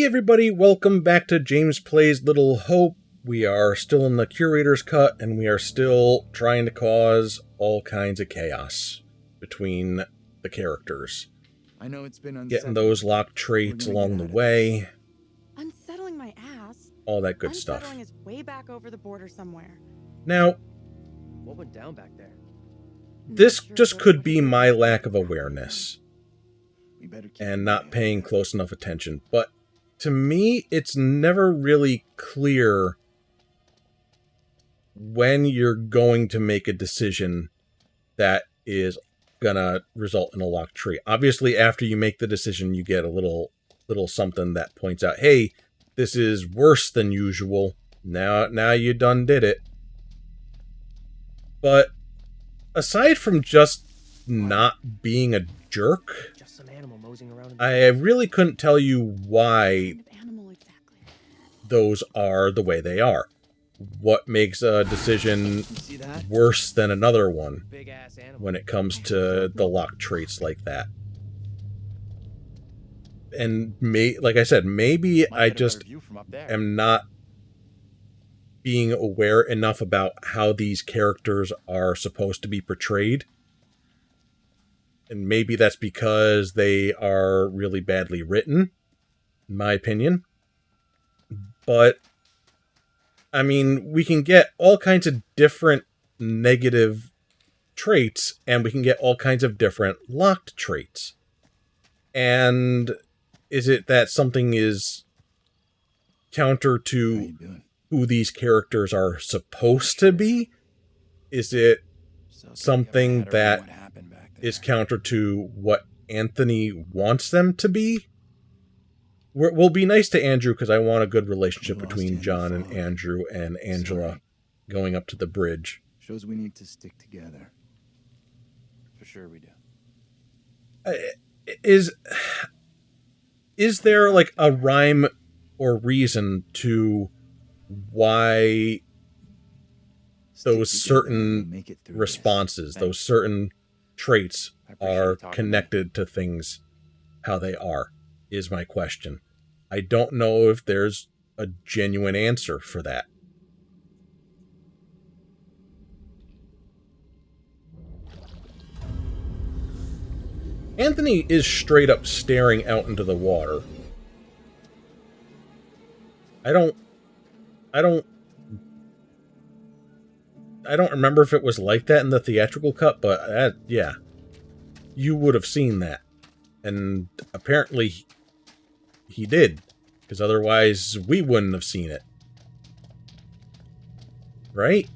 Hey everybody, welcome back to James Plays Little Hope. We are still in the Curator's cut, and we are still trying to cause all kinds of chaos between the characters. I know it's been getting those locked traits along the way. Unsettling my ass. All that good stuff. Unsettling is way back over the border somewhere. Now, what went down back there? This just could be my lack of awareness and not paying close enough attention, but to me, it's never really clear when you're going to make a decision that is gonna result in a locked trait. Obviously, after you make the decision, you get a little something that points out, hey, this is worse than usual. Now you done did it. But aside from just not being a jerk, I really couldn't tell you why those are the way they are. What makes a decision worse than another one when it comes to the locked traits like that? And like I said, maybe I just am not being aware enough about how these characters are supposed to be portrayed. And maybe that's because they are really badly written, in my opinion. But, I mean, we can get all kinds of different negative traits, and we can get all kinds of different locked traits. And is it that something is counter to who these characters are supposed to be? Is it something that is counter to what Anthony wants them to be? We'll be nice to Andrew because I want a good relationship between John and Andrew and Angela going up to the bridge. Shows we need to stick together. For sure we do. Is there like a rhyme or reason to why those certain responses, those certain traits are connected to things how they are, is my question. I don't know if there's a genuine answer for that. Anthony is straight up staring out into the water. I don't remember if it was like that in the theatrical cut, but yeah, you would have seen that. And apparently he did, because otherwise we wouldn't have seen it. Right?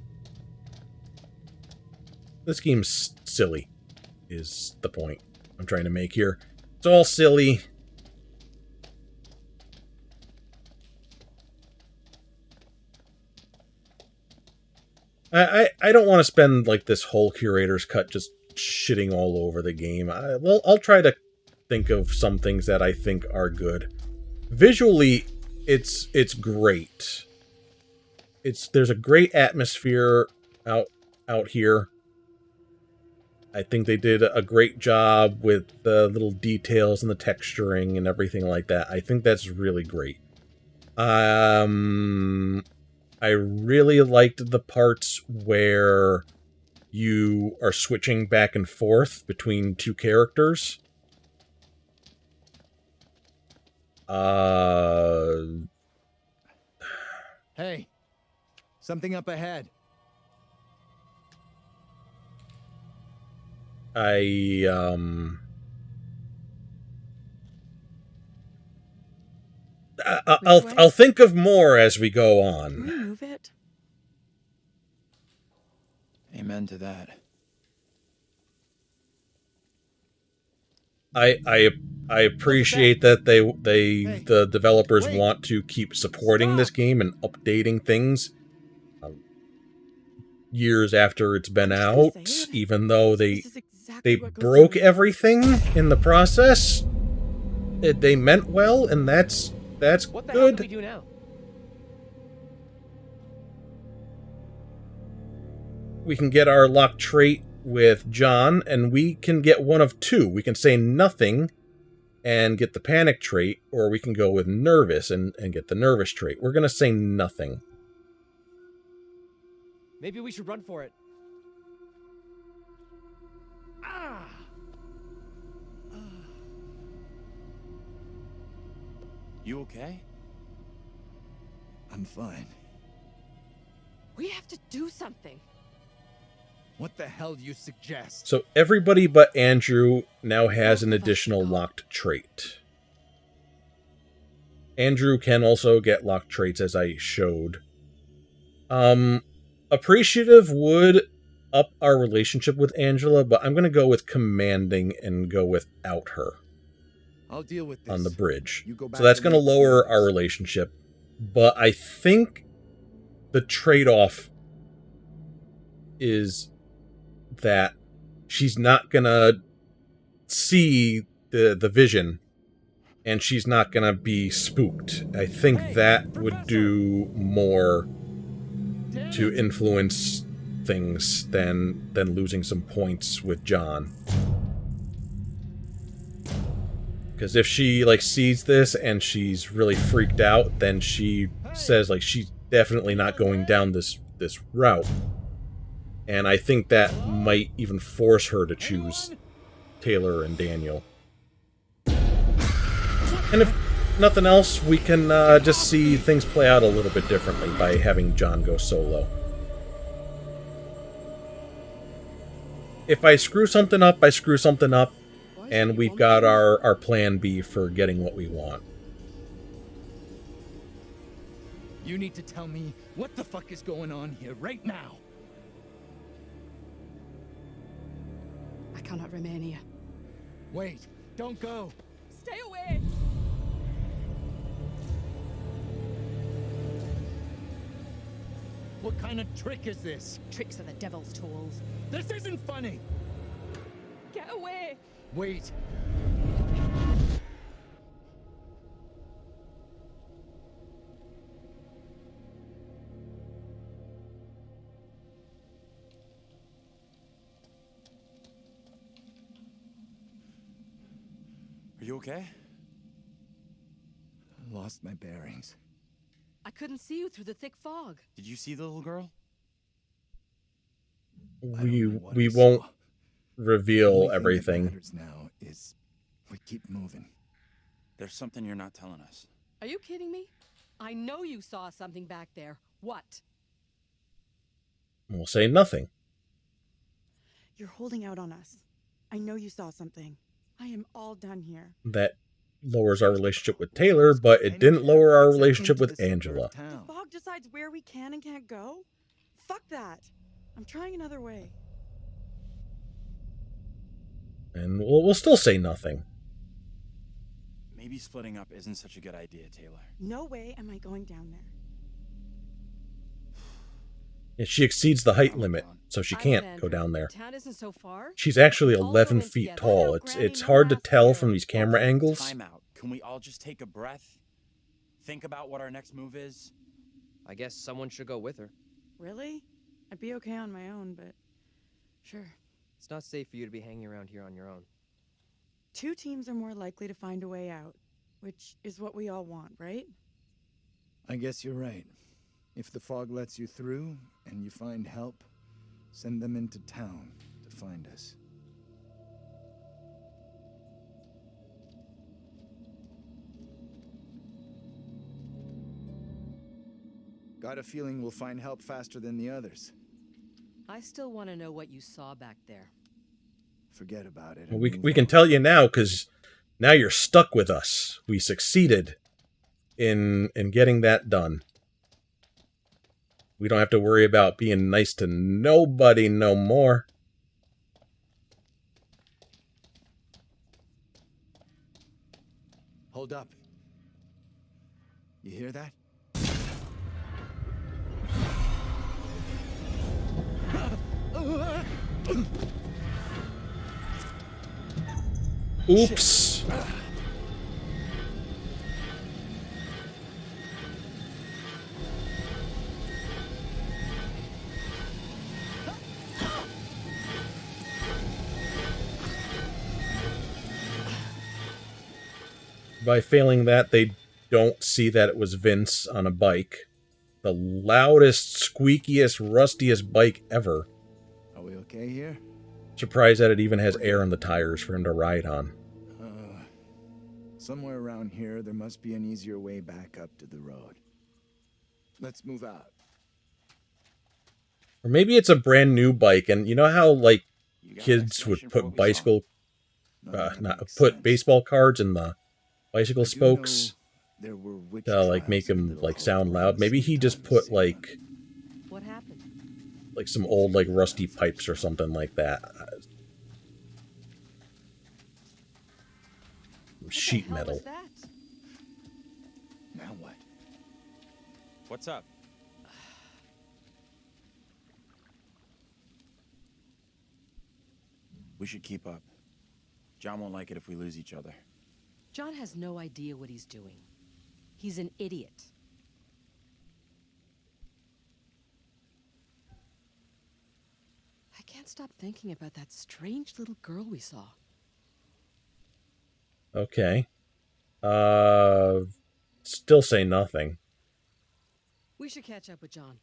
This game's silly, is the point I'm trying to make here. It's all silly. I don't want to spend like this whole Curator's cut just shitting all over the game. I'll try to think of some things that I think are good. Visually, it's great. There's a great atmosphere out here. I think they did a great job with the little details and the texturing and everything like that. I think that's really great. I really liked the parts where you are switching back and forth between two characters. Hey, something up ahead. I'll think of more as we go on. Can we move it? Amen to that. I appreciate that the developers want to keep supporting this game and updating things years after it's been out, even though they broke everything in the process. They meant well, and that's what the good. hell do we do now? We can get our locked trait with John, and we can get one of two. We can say nothing and get the panic trait, or we can go with nervous and get the nervous trait. We're going to say nothing. Maybe we should run for it. You okay? I'm fine. We have to do something. What the hell do you suggest? So everybody but Andrew now has an additional locked trait. Andrew can also get locked traits, as I showed. Appreciative would up our relationship with Angela, but I'm going to go with commanding and go without her. I'll deal with this. On the bridge. You go back So that's and going to meet the lower others. our relationship. But I think the trade-off is that she's not going to see the vision, and she's not going to be spooked. I think that would do more to influence things than losing some points with John. Because if she, like, sees this and she's really freaked out, then she says, like, she's definitely not going down this route. And I think that might even force her to choose Taylor and Daniel. And if nothing else, we can just see things play out a little bit differently by having John go solo. If I screw something up, I screw something up. And we've got our plan B for getting what we want. You need to tell me what the fuck is going on here right now. I cannot remain here. Wait, don't go. Stay away! What kind of trick is this? Tricks are the devil's tools. This isn't funny. Get away! Wait. Are you okay? I lost my bearings. I couldn't see you through the thick fog. Did you see the little girl? I don't know what We I won't saw. reveal The only thing that everything. matters now is we keep moving. There's something you're not telling us. Are you kidding me? I know you saw something back there. What? We'll say nothing. You're holding out on us. I know you saw something. I am all done here. That lowers our relationship with Taylor, but it didn't lower our relationship with Angela. The fog decides where we can and can't go? Fuck that. I'm trying another way. And we'll still say nothing. Maybe splitting up isn't such a good idea, Taylor. No way am I going down there. Yeah, she exceeds the height I'm limit, done. so she I can't would, go Andrew. down there. Town isn't so far. She's actually All 11 going feet together. tall. I know, Granny, It's no hard to last tell year. from these camera angles. Time out. Can we all just take a breath? Think about what our next move is? I guess someone should go with her. Really? I'd be okay on my own, but sure. It's not safe for you to be hanging around here on your own. Two teams are more likely to find a way out, which is what we all want, right? I guess you're right. If the fog lets you through and you find help, send them into town to find us. Got a feeling we'll find help faster than the others. I still want to know what you saw back there. Forget about it. Well, and we move can on. tell you now, because now you're stuck with us. We succeeded in getting that done. We don't have to worry about being nice to nobody no more. Hold up. You hear that? Oops. By failing that, they don't see that it was Vince on a bike. The loudest, squeakiest, rustiest bike ever. Are we okay here? Surprised that it even has air in the tires for him to ride on. Somewhere around here, there must be an easier way back up to the road. Let's move out. Or maybe it's a brand new bike, and you know how, like, You got an kids explanation would for put what we saw? put baseball cards in the bicycle I do spokes know there were witch to, like, trials make in them, Little like, Hope sound loud. around Maybe he same just time put, as like, Salem. What happened? some old, like, rusty pipes or something like that. Sheet What the hell metal. was that? Now what? What's up? We should keep up. John won't like it if we lose each other. John has no idea what he's doing. He's an idiot. I can't stop thinking about that strange little girl we saw. Okay. Still say nothing. We should catch up with John.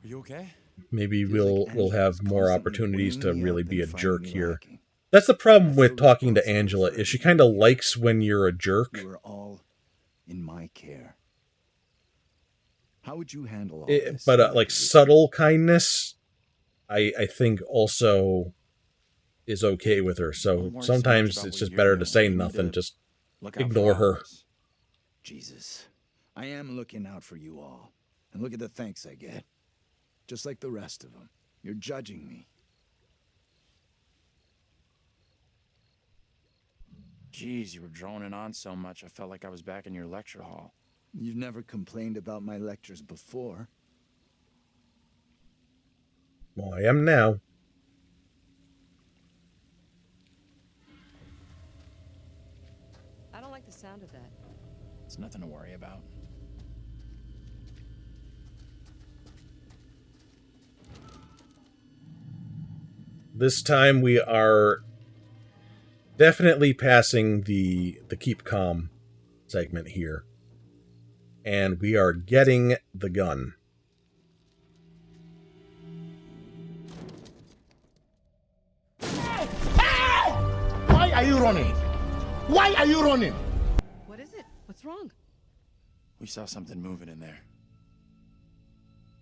Are you okay? Maybe Feels like we'll have Angela's more constantly opportunities to bringing me really up be a and jerk finding me here. lacking. That's the problem I with feel talking to responsible Angela, for is she everything. kind of likes when you're a jerk. You are all in my care. How would you handle all But this? in my like position? subtle kindness, I think also is okay with her. Don't So worry so much sometimes about it's what just you're better to doing. say You need nothing. to Just Look out for ignore all her. of us. Jesus, I am looking out for you all. And look at the thanks I get. Just like the rest of them. You're judging me. Jeez, you were droning on so much, I felt like I was back in your lecture hall. You've never complained about my lectures before. well, I am now. I don't like the sound of that. It's nothing to worry about. This time we are definitely passing the keep calm segment here. And we are getting the gun. Why are you running? Why are you running? What is it? What's wrong? We saw something moving in there.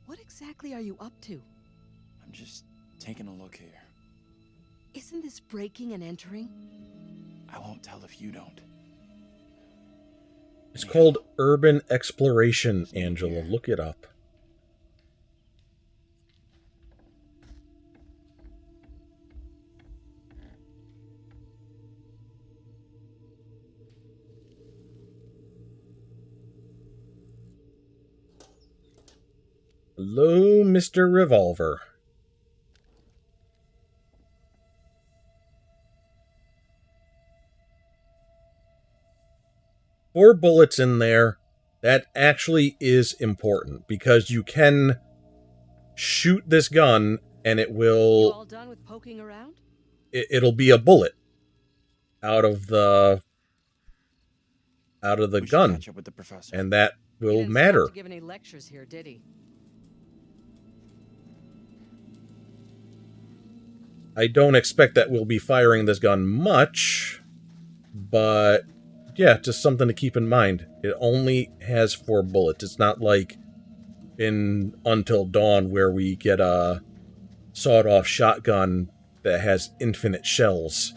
What exactly are you up to? I'm just taking a look here. Isn't this breaking and entering? I won't tell if you don't. It's called Urban Exploration, Angela. Look it up. Hello, Mr. Revolver. Four bullets in there. That actually is important because you can shoot this gun and it You will all done with poking around? it'll be a bullet out of the We should gun, catch up with the professor. and that He will didn't matter. stop to give any lectures here, did he? I don't expect that we'll be firing this gun much, but yeah, just something to keep in mind. It only has 4 bullets. It's not like in Until Dawn where we get a sawed-off shotgun that has infinite shells.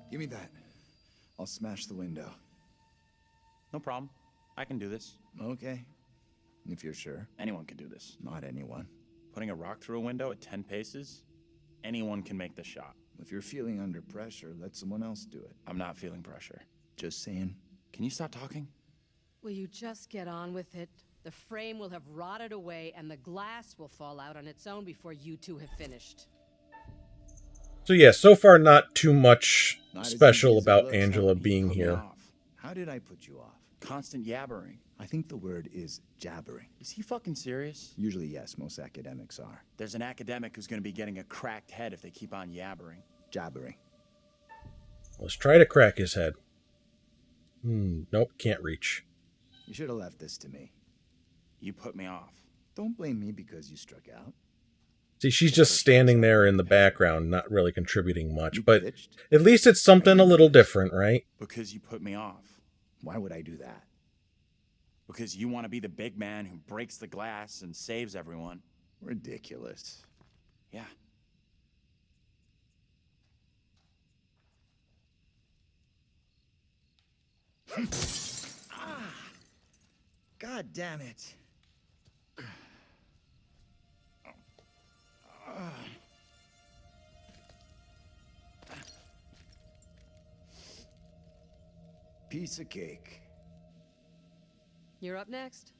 Give me that. I'll smash the window. No problem. I can do this. Okay. If you're sure. Anyone can do this. Not anyone. Putting a rock through a window at 10 paces? Anyone can make the shot. If you're feeling under pressure, let someone else do it. I'm not feeling pressure. Just saying. Can you stop talking? Will you just get on with it? The frame will have rotted away and the glass will fall out on its own before you two have finished. So yeah, so far not too much Not as special easy as it about looks, Angela huh? You being Put me here. off. How did I put you off? Constant yabbering. I think the word is jabbering. Is he fucking serious? Usually, yes, most academics are. There's an academic who's gonna be getting a cracked head if they keep on yabbering. Jabbering. Let's try to crack his head. Nope, can't reach. You should have left this to me. You put me off. Don't blame me because you struck out. See, she's just standing there in the background, not really contributing much, You but pitched? at least it's something a little different, right? Because you put me off. Why would I do that? Because you want to be the big man who breaks the glass and saves everyone. Ridiculous. Yeah. God damn it. Piece of cake. You're up next.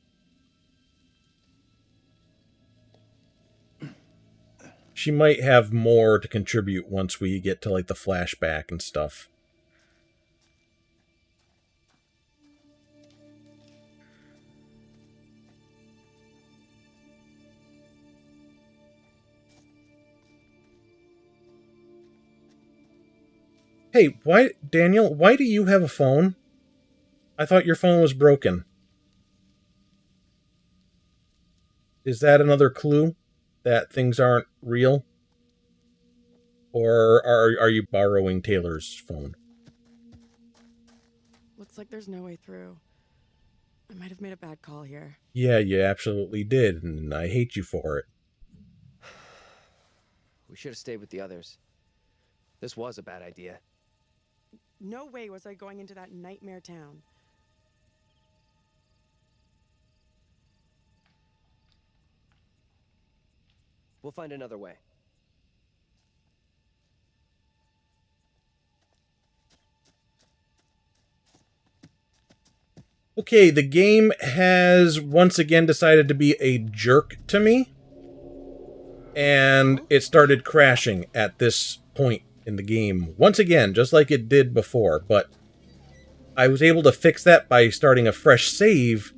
She might have more to contribute once we get to like the flashback and stuff. Hey, Daniel, why do you have a phone? I thought your phone was broken. Is that another clue that things aren't real? Or are you borrowing Taylor's phone? Looks like there's no way through. I might have made a bad call here. Yeah, you absolutely did, and I hate you for it. We should have stayed with the others. This was a bad idea. No way was I going into that nightmare town. We'll find another way. Okay, the game has once again decided to be a jerk to me. And it started crashing at this point in the game. Once again, just like it did before. But I was able to fix that by starting a fresh save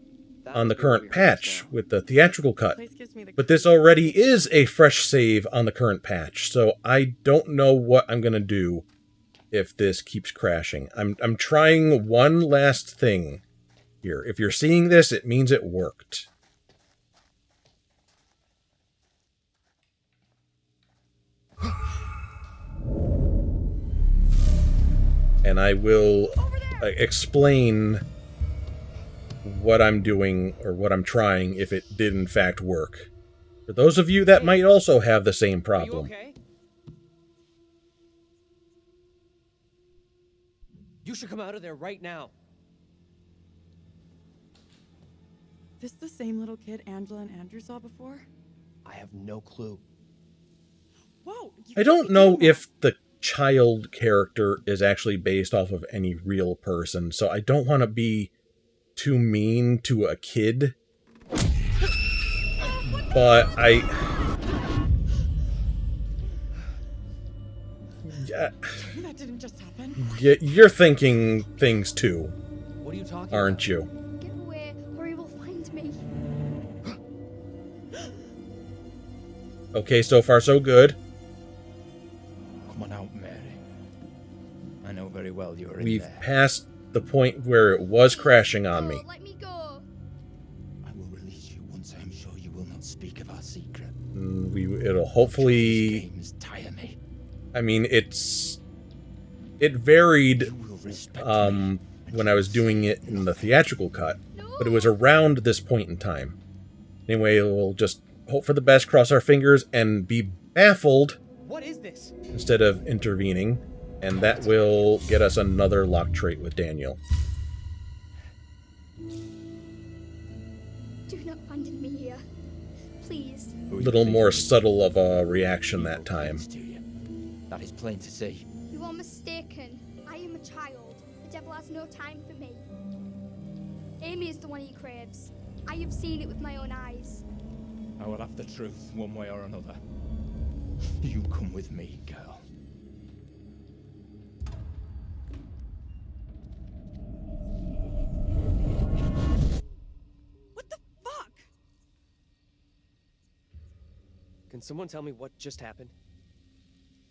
on the current patch with the theatrical cut. Place gives me the But this already is a fresh save on the current patch. So I don't know what I'm going to do if this keeps crashing. I'm trying one last thing here. If you're seeing this, it means it worked. And I will explain what I'm doing or what I'm trying if it did in fact work. For those of you that might also have the same problem. Are you okay? You should come out of there right now. This the same little kid Angela and Andrew saw before? I have no clue. Whoa! I don't know if the child character is actually based off of any real person, so I don't want to be too mean to a kid. But yeah, That didn't just happen. you're thinking things too, What are you talking aren't about? you? Get away, or he will find me. Okay, so far so good. Come on out, Mary. I know very well you're in We've there. passed the point where it was crashing on me. No, let me go. I will release you once I am sure you will not speak of our secret. It'll hopefully... Games tire me. I mean, it varied You will respect me. when I was doing it in the theatrical cut, No. but it was around this point in time. Anyway, we'll just hope for the best, cross our fingers, and be baffled What is this? instead of intervening, and that will get us another lock trait with Daniel. Do not abandon me here. Please. A little more subtle of a reaction that time. To you. That is plain to see. You are mistaken. I am a child. The devil has no time for me. Amy is the one he craves. I have seen it with my own eyes. I will have the truth one way or another. You come with me, girl. Can someone tell me what just happened?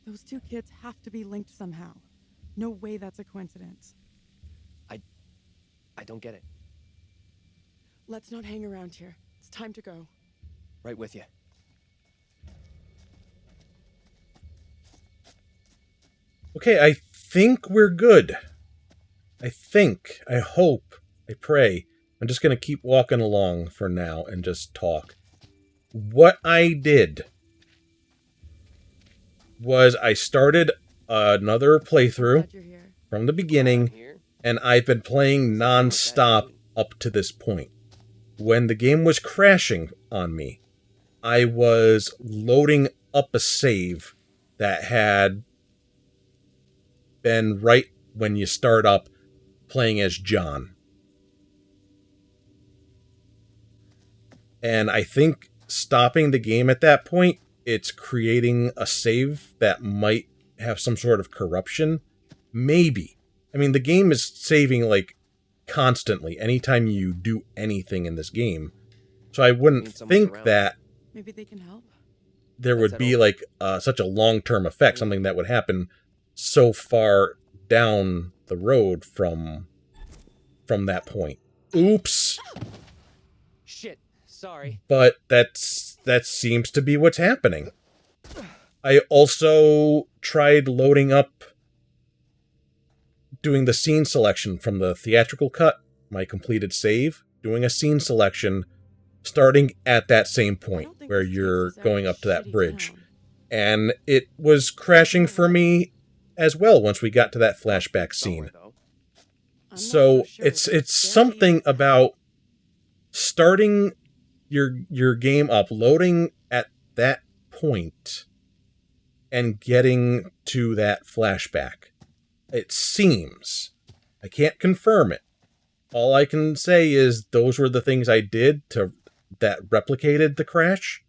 Those two kids have to be linked somehow. No way that's a coincidence. I don't get it. Let's not hang around here. It's time to go. Right with you. Okay, I think we're good. I hope, I pray. I'm just going to keep walking along for now and just talk. What I did was I started another playthrough Glad you're here. from the beginning, and I've been playing non-stop up to this point. When the game was crashing on me, I was loading up a save that had been right when you start up playing as John. And I think stopping the game at that point, it's creating a save that might have some sort of corruption. Maybe. I mean, the game is saving, like, constantly anytime you do anything in this game. So I wouldn't think that Maybe they can help. there would be, like, such a long-term effect, something that would happen so far down the road from that point. Oops. Shit. Sorry. But that seems to be what's happening. I also tried loading up, doing the scene selection from the theatrical cut, my completed save, doing a scene selection, starting at that same point where you're going up to that bridge. And it was crashing for me as well once we got to that flashback scene. So it's something about starting your game up, loading at that point, and getting to that flashback. It seems. I can't confirm it. All I can say is those were the things I did that replicated the crash,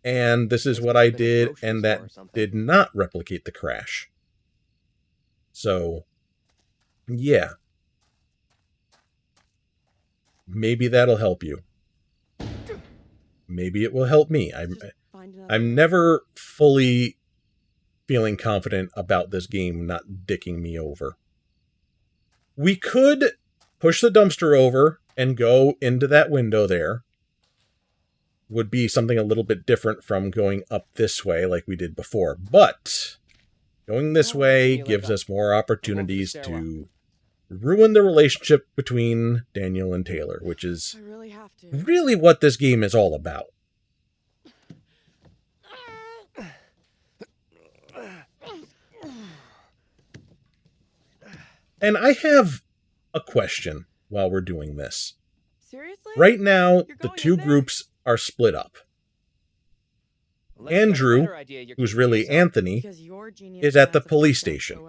and this is what I did, and that did not replicate the crash. So, yeah. Maybe that'll help you. Maybe it will help me. I'm never fully feeling confident about this game not dicking me over. We could push the dumpster over and go into that window there. Would be something a little bit different from going up this way like we did before. But going this way gives us more opportunities to ruin the relationship between Daniel and Taylor, which is really what this game is all about. And I have a question while we're doing this. Seriously? Right now, the two groups are split up. Andrew, who's really Anthony, is at the police station.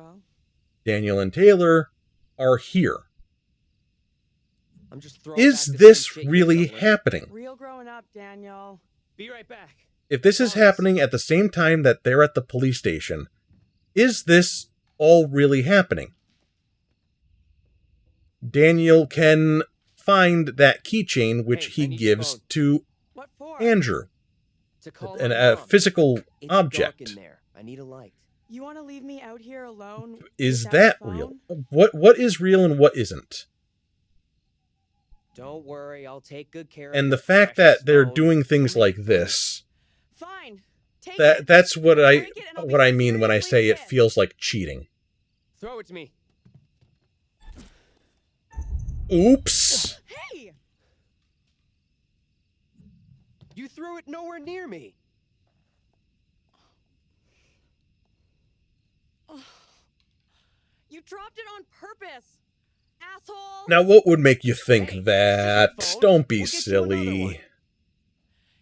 Daniel and Taylor are here. Is this really happening? Real growing up, Daniel. Be right back. If this is happening at the same time that they're at the police station, is this all really happening? Daniel can find that keychain which he gives to Andrew. A physical object. I need a light. You want to leave me out here alone? Is that real? What is real and what isn't? Don't worry, I'll take good care of And the fact that they're doing things like this, Fine. that's what I mean when I say it feels like cheating. Throw it to me. Oops. Hey! You threw it nowhere near me. You dropped it on purpose, asshole! Now, what would make you think that? Don't be silly.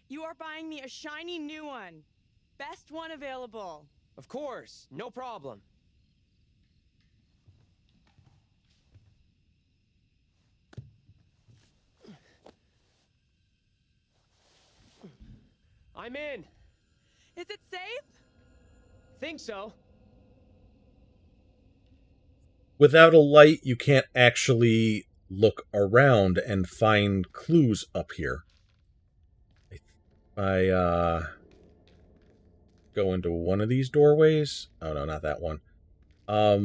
You are buying me a shiny new one. Best one available. Of course, no problem. I'm in. Is it safe? Think so. Without a light, you can't actually look around and find clues up here. go into one of these doorways. Oh, no, not that one. I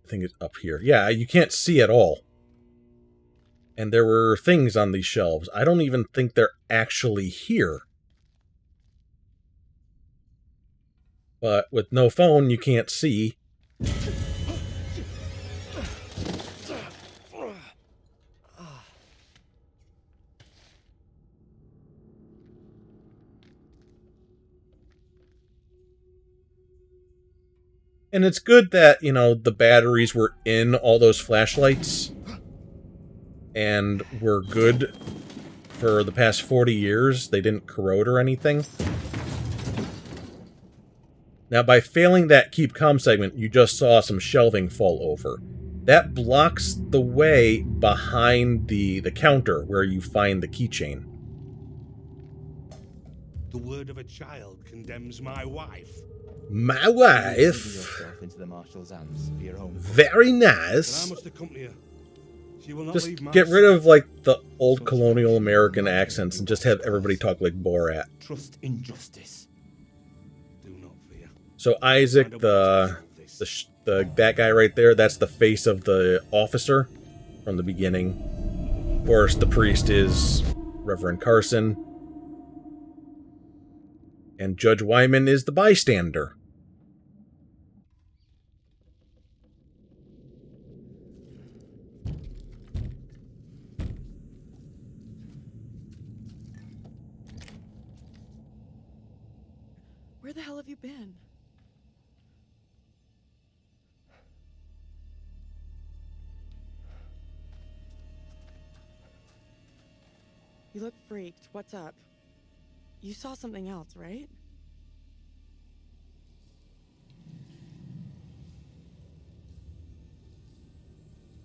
think it's up here. Yeah, you can't see at all. And there were things on these shelves. I don't even think they're actually here. But with no phone, you can't see. And it's good that, you know, the batteries were in all those flashlights and were good for the past 40 years. They didn't corrode or anything. Now, by failing that keep calm segment, you just saw some shelving fall over. That blocks the way behind the counter where you find the keychain. The word of a child condemns my wife. My wife? Into the marshal's hands for your own. Very And nice. I must accompany her. She will not Just leave my get rid side. of, like, the old colonial American accents and just have everybody talk like Borat. Trust in justice. Do not fear. So Isaac, that guy right there, that's the face of the officer from the beginning. Of course, the priest is Reverend Carson. And Judge Wyman is the bystander. Where the hell have you been? You look freaked. What's up? You saw something else, right?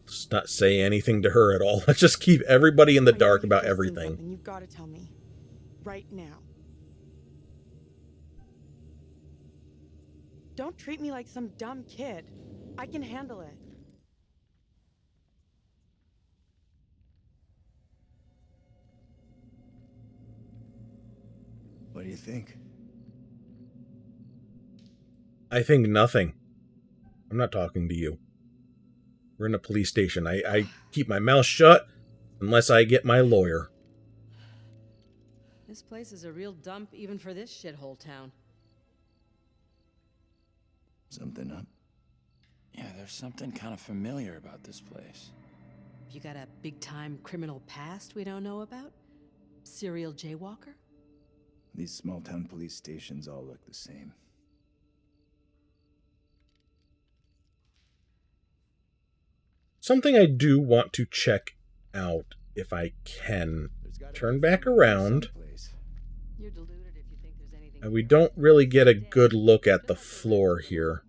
Let's not say anything to her at all. Let's just keep everybody in the I know dark you've about just seen everything. something. You've got to tell me. Right now. Don't treat me like some dumb kid. I can handle it. What do you think? I think nothing. I'm not talking to you. We're in a police station. I keep my mouth shut unless I get my lawyer. This place is a real dump even for this shithole town. Something up? Yeah, there's something kind of familiar about this place. You got a big-time criminal past we don't know about? Serial jaywalker? These small-town police stations all look the same. Something I do want to check out, if I can. Turn back around. You're deluded if you think there's anything. And we don't really get a good look at the floor here.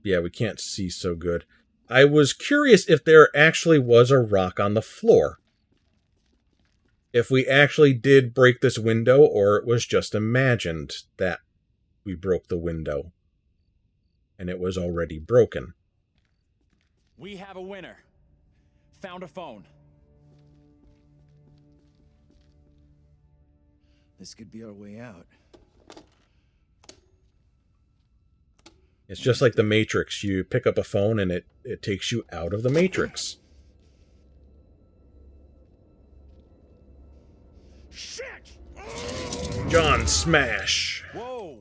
Yeah, we can't see so good. I was curious if there actually was a rock on the floor. If we actually did break this window, or it was just imagined that we broke the window. And it was already broken. We have a winner. Found a phone. This could be our way out. It's just like the Matrix. You pick up a phone and it takes you out of the Matrix. Shit! John Smash! Whoa!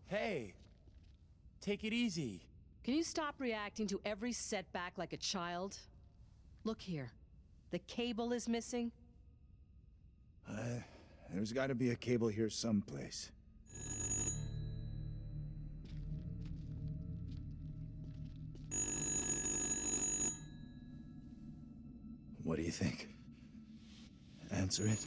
Hey! Take it easy. Can you stop reacting to every setback like a child? Look here. The cable is missing. There's got to be a cable here someplace. What do you think? Answer it.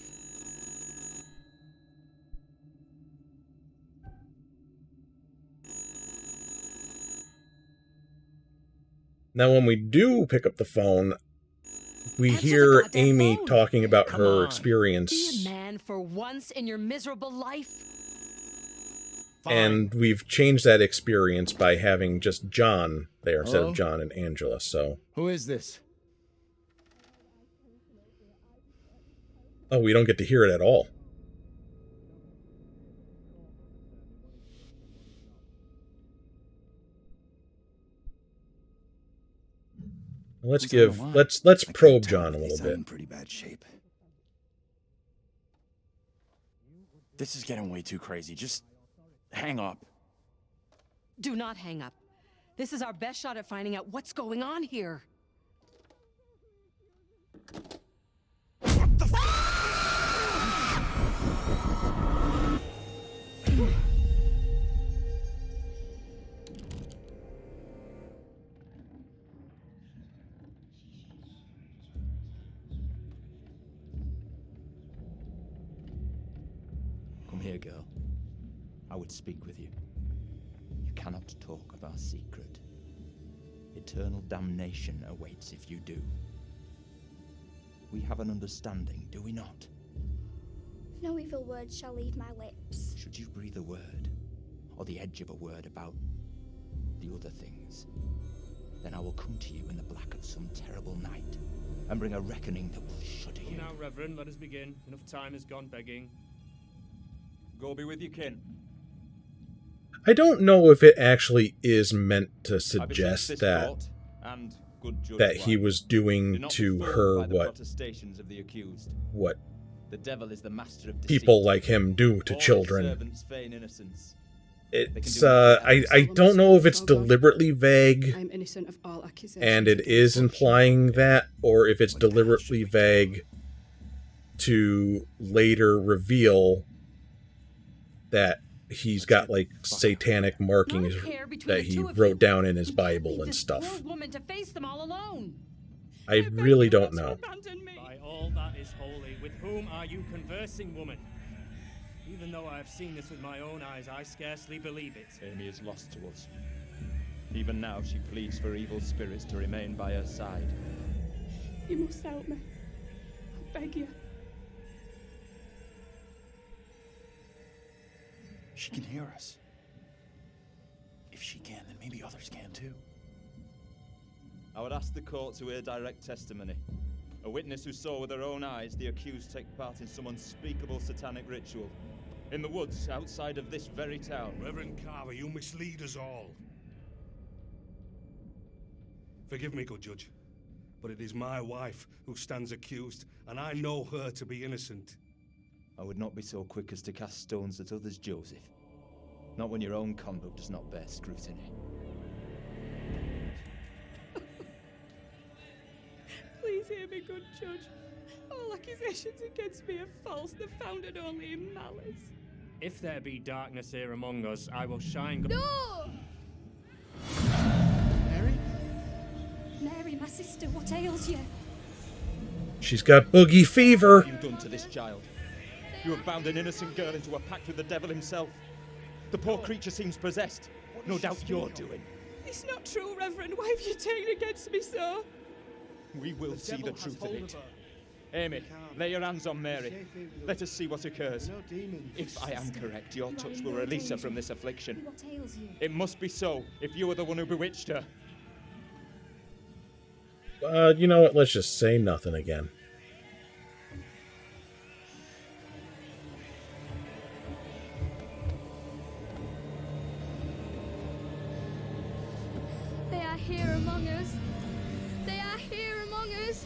Now, when we do pick up the phone, we Answer the hear goddamn Amy phone. talking about Come her on. experience. Be a man for once in your miserable life. Fine. And we've changed that experience by having just John there instead Hello? of John and Angela, so... Who is this? Oh, we don't get to hear it at all. let's probe John a little He's bit. in pretty bad shape. This is getting way too crazy. Just hang up. Do not hang up. This is our best shot at finding out what's going on here. What the Come here, girl. I would speak with you. You cannot talk of our secret. Eternal damnation awaits if you do. We have an understanding, do we not? No evil word shall leave my lips. Should you breathe a word, or the edge of a word about the other things, then I will come to you in the black of some terrible night, and bring a reckoning that will shudder you. Now, Reverend, let us begin. Enough time has gone begging. Go be with your kin. I don't know if it actually is meant to suggest that he was doing to her what the devil is the master of people like him do to children. It's I don't know if it's deliberately vague I'm innocent of all accusations. and it is implying that, or if it's deliberately vague to later reveal that he's got like satanic markings that he wrote down in his Bible and stuff. Woman to face them all alone. I really don't know. By all that is holy, with whom are you conversing, woman? Even though I have seen this with my own eyes, I scarcely believe it. Amy is lost to us. Even now she pleads for evil spirits to remain by her side. You must help me. I beg you. She can hear us. If she can, then maybe others can too. I would ask the court to hear direct testimony. A witness who saw with her own eyes the accused take part in some unspeakable satanic ritual. In the woods outside of this very town. Reverend Carver, you mislead us all. Forgive me, good judge, but it is my wife who stands accused, and I know her to be innocent. I would not be so quick as to cast stones at others, Joseph. Not when your own conduct does not bear scrutiny. Please hear me, good judge. All accusations against me are false. They're founded only in malice. If there be darkness here among us, I will shine. No! Mary? Mary, my sister, what ails you? She's got boogie fever. What have you done to this child? You have bound an innocent girl into a pact with the devil himself. The poor creature seems possessed. No doubt you're doing. It's not true, Reverend. Why have you taken against me so? We will see the truth of it. Amy, lay your hands on Mary. Let us see what occurs. If I am correct, your touch will release her from this affliction. What ails you? It must be so, if you are the one who bewitched her. You know what? Let's just say nothing again. They are here among us. They are here among us.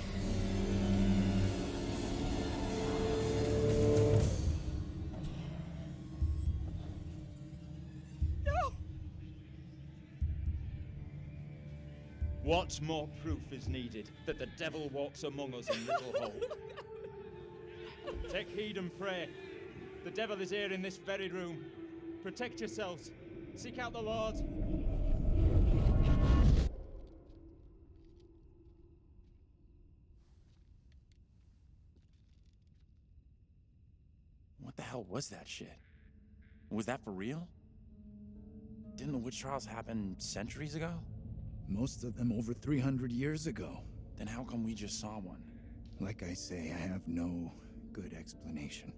No! What more proof is needed that the devil walks among us in Little Hope? Take heed and pray. The devil is here in this very room. Protect yourselves. Seek out the Lord. What the hell was that shit? Was that for real? Didn't the witch trials happen centuries ago? Most of them over 300 years ago. Then how come we just saw one? Like I say, I have no good explanation.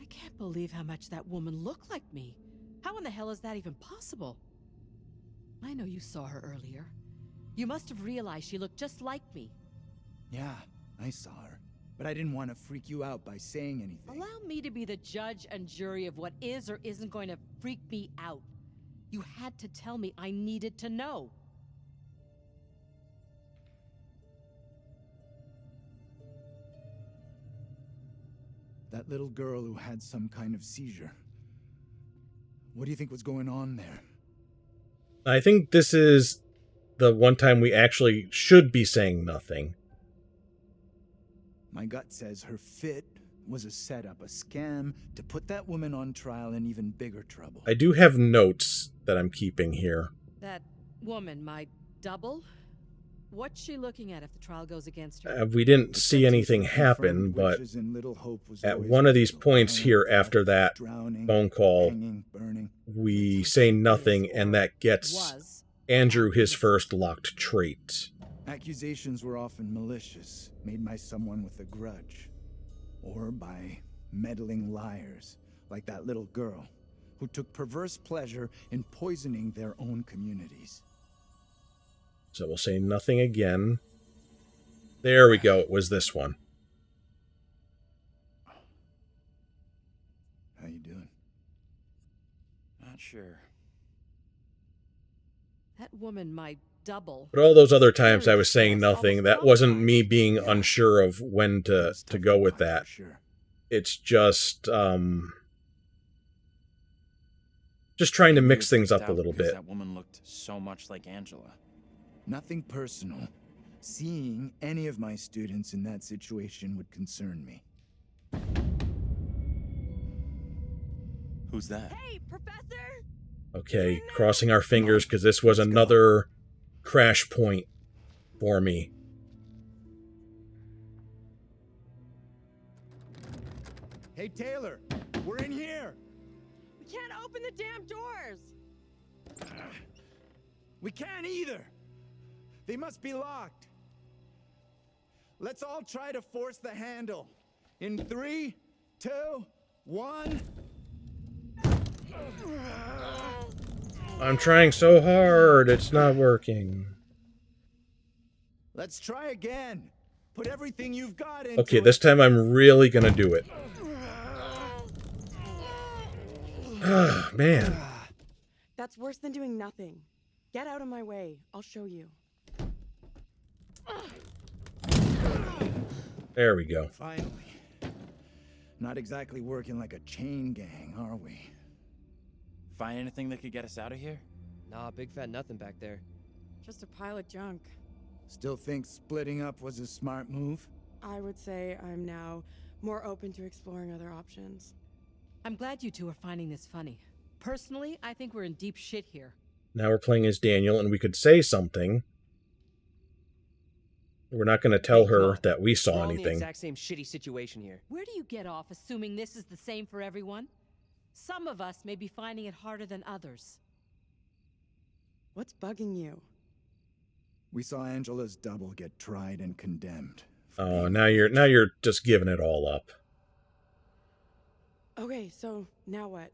I can't believe how much that woman looked like me. How in the hell is that even possible? I know you saw her earlier. You must have realized she looked just like me. Yeah, I saw her. But I didn't want to freak you out by saying anything. Allow me to be the judge and jury of what is or isn't going to freak me out. You had to tell me I needed to know. That little girl who had some kind of seizure. What do you think was going on there? I think this is the one time we actually should be saying nothing. My gut says her fit was a setup, a scam to put that woman on trial in even bigger trouble. I do have notes that I'm keeping here. That woman, my double? What's she looking at if the trial goes against her? We didn't see anything happen, but at one of these points here after that phone call, we say nothing, and that gets Andrew his first locked trait. Accusations were often malicious, made by someone with a grudge, or by meddling liars, like that little girl, who took perverse pleasure in poisoning their own communities. So we'll say nothing again. There we go, it was this one. How you doing? Not sure. That woman, my double. But all those other times I was saying nothing, that wasn't me being unsure of when to go with that. It's just trying to mix things up a little bit. That woman looked so much like Angela. Nothing personal. Seeing any of my students in that situation would concern me. Who's that? Hey, Professor! Okay, crossing our fingers because this was another crash point for me. Hey, Taylor, we're in here. We can't open the damn doors. We can't either. They must be locked. Let's all try to force the handle. In 3, 2, 1. I'm trying so hard, it's not working. Let's try again. Put everything you've got into Okay, this time I'm really gonna do it. Ah, man. That's worse than doing nothing. Get out of my way. I'll show you. There we go. Finally. Not exactly working like a chain gang, are we? Find anything that could get us out of here? Nah, big fat nothing back there. Just a pile of junk. Still think splitting up was a smart move? I would say I'm now more open to exploring other options. I'm glad you two are finding this funny. Personally, I think we're in deep shit here. Now we're playing as Daniel, and we could say something. We're not going to tell her that we saw anything. We're all in the exact same shitty situation here. Where do you get off assuming this is the same for everyone? Some of us may be finding it harder than others. What's bugging you? We saw Angela's double get tried and condemned. Oh, now you're just giving it all up. Okay, so now what?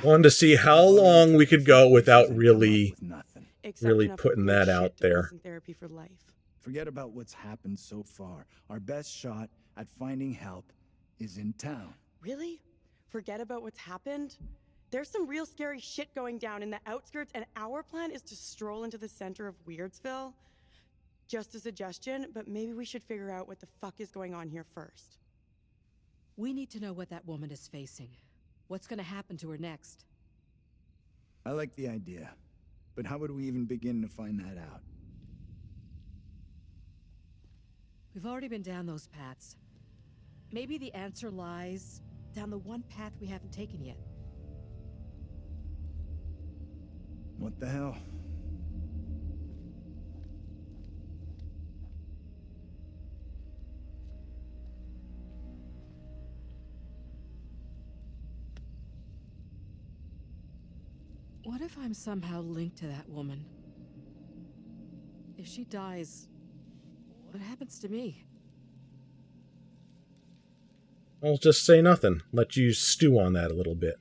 Wanted to see how long we could go without really putting that out there. Therapy for life. Forget about what's happened so far. Our best shot at finding help is in town. Really? Forget about what's happened? There's some real scary shit going down in the outskirts, and our plan is to stroll into the center of Weirdsville. Just a suggestion, but maybe we should figure out what the fuck is going on here first. We need to know what that woman is facing. What's going to happen to her next? I like the idea, but how would we even begin to find that out? We've already been down those paths. Maybe the answer lies down the one path we haven't taken yet. What the hell? What if I'm somehow linked to that woman? If she dies, what happens to me? I'll just say nothing. Let you stew on that a little bit.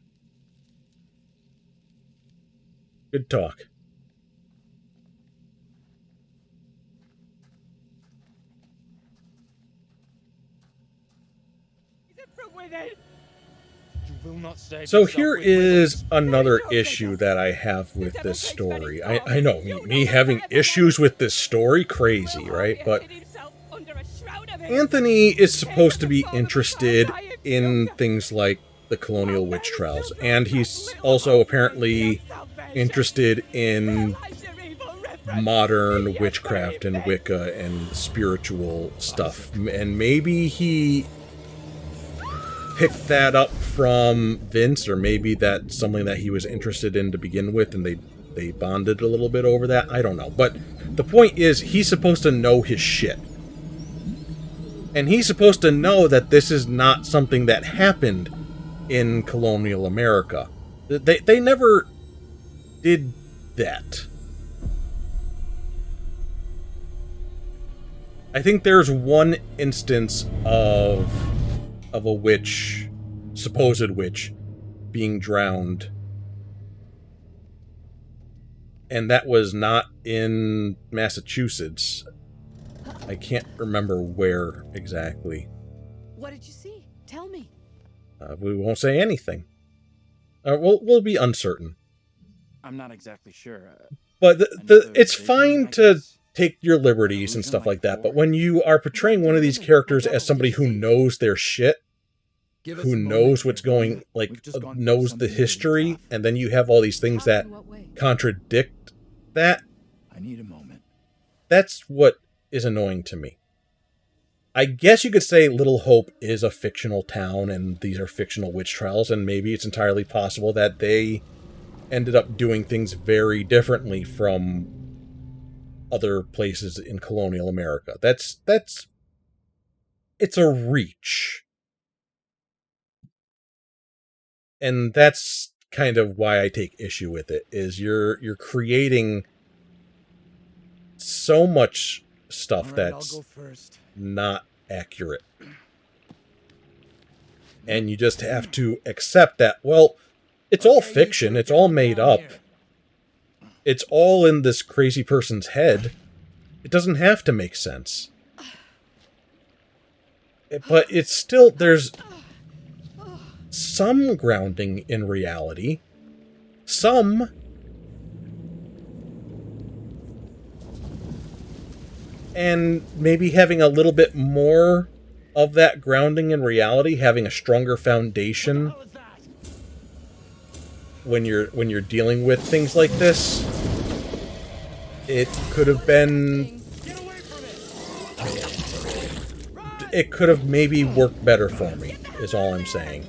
Good talk. So here is another issue that I have with this story. I know, me having issues with this story, crazy, right? But Anthony is supposed to be interested in things like the colonial witch trials, and he's also apparently interested in modern witchcraft and Wicca and spiritual stuff. And maybe he picked that up from Vince, or maybe that's something that he was interested in to begin with, and they bonded a little bit over that. I don't know. But the point is, he's supposed to know his shit. And he's supposed to know that this is not something that happened in colonial America. They never did that. I think there's one instance of a witch, supposed witch, being drowned. And that was not in Massachusetts. I can't remember where exactly. What did you see? Tell me. We won't say anything. We'll be uncertain. I'm not exactly sure. But it's fine to take your liberties and stuff like that, but when you are portraying one of these characters as somebody who knows their shit, who knows what's going, like, knows the history, and then you have all these things that contradict that, I need a moment. That's what is annoying to me. I guess you could say Little Hope is a fictional town, and these are fictional witch trials, and maybe it's entirely possible that they ended up doing things very differently from other places in colonial America. It's a reach. And that's kind of why I take issue with it, is you're creating so much stuff that's not accurate. And you just have to accept that, well, it's all fiction, it's all made up. It's all in this crazy person's head. It doesn't have to make sense. But it's still, there's some grounding in reality. Some. And maybe having a little bit more of that grounding in reality, having a stronger foundation when you're dealing with things like this. It could have been... It could have maybe worked better for me, is all I'm saying.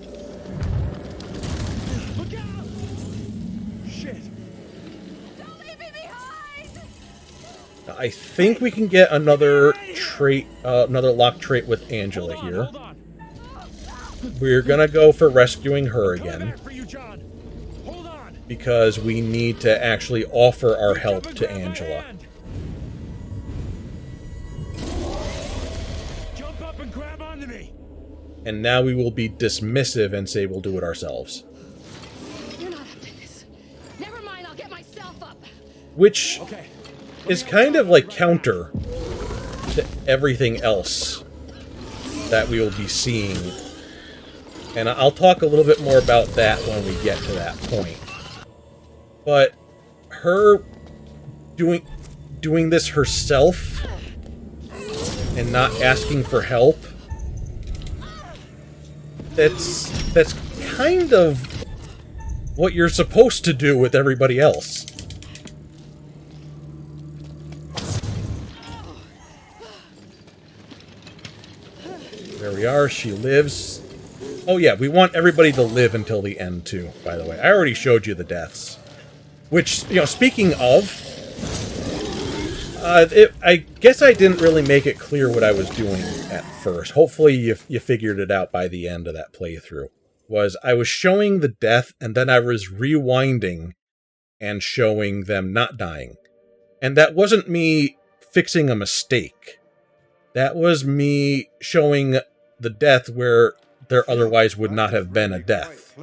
I think we can get another trait, another lock trait with Angela here. We're gonna go for rescuing her again, because we need to actually offer our help to Angela. Jump up and grab onto me. And now we will be dismissive and say we'll do it ourselves. You're not up to this. Never mind, I'll get myself up. Which is kind of like counter to everything else that we will be seeing. And I'll talk a little bit more about that when we get to that point. But her doing this herself and not asking for help, that's kind of what you're supposed to do with everybody else. There we are, she lives. Oh yeah, we want everybody to live until the end too, by the way. I already showed you the deaths. Which, you know, speaking of, I guess I didn't really make it clear what I was doing at first. Hopefully you figured it out by the end of that playthrough. Was I was showing the death, and then I was rewinding and showing them not dying. And that wasn't me fixing a mistake. That was me showing the death where there otherwise would not have been a death.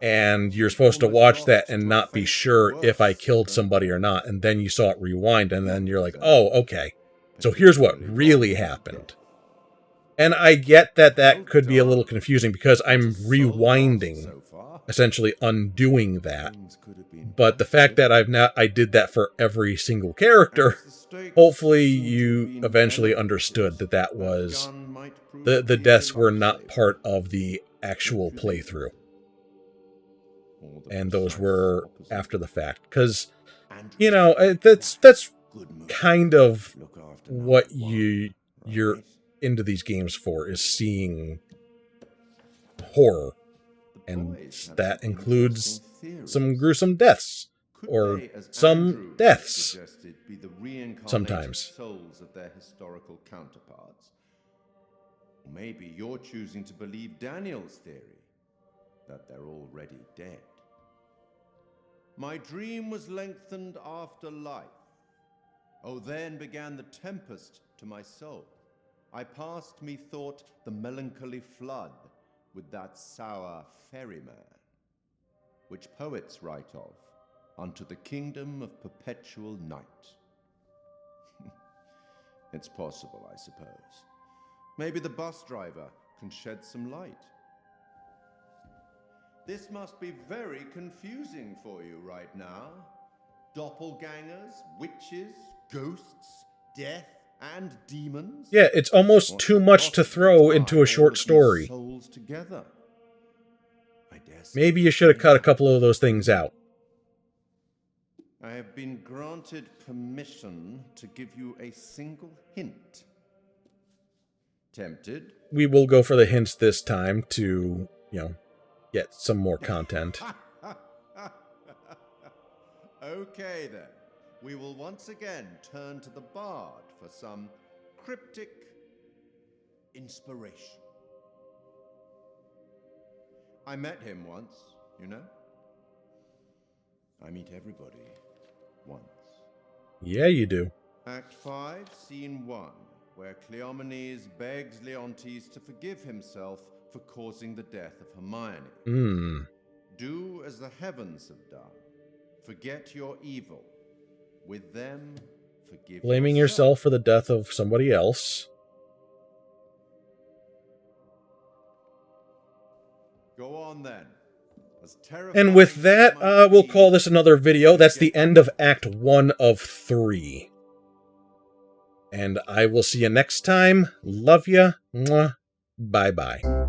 And you're supposed to watch that and not be sure if I killed somebody or not, and then you saw it rewind, and then you're like, oh, okay. So here's what really happened. And I get that that could be a little confusing because I'm rewinding essentially undoing that. But the fact that I did that for every single character, hopefully you eventually understood that that was the deaths were not part of the actual playthrough, and those were after the fact. Because that's kind of what you're into these games for, is seeing horror, and that includes some gruesome deaths, or some deaths sometimes. Souls of their historical counterparts. Maybe you're choosing to believe Daniel's theory, that they're already dead. My dream was lengthened after life. Oh, then began the tempest to my soul. I passed, methought, the melancholy flood with that sour ferryman, which poets write of, unto the kingdom of perpetual night. It's possible, I suppose. Maybe the bus driver can shed some light. This must be very confusing for you right now. Doppelgangers, witches, ghosts, death, and demons. Yeah, it's almost too much to throw into a short story. Souls together. Maybe you should have cut a couple of those things out. I have been granted permission to give you a single hint. Tempted? We will go for the hints this time to, get some more content. Okay then. We will once again turn to the bard for some cryptic inspiration. I met him once, you know? I meet everybody once. Yeah, you do. Act 5, Scene 1, where Cleomenes begs Leontes to forgive himself for causing the death of Hermione. Do as the heavens have done. Forget your evil. With them, forgive Blaming yourself for the death of somebody else. Go on then. And with that, we'll call this another video. That's the end of Act 1 of 3. And I will see you next time. Love ya. Mwah. Bye-bye.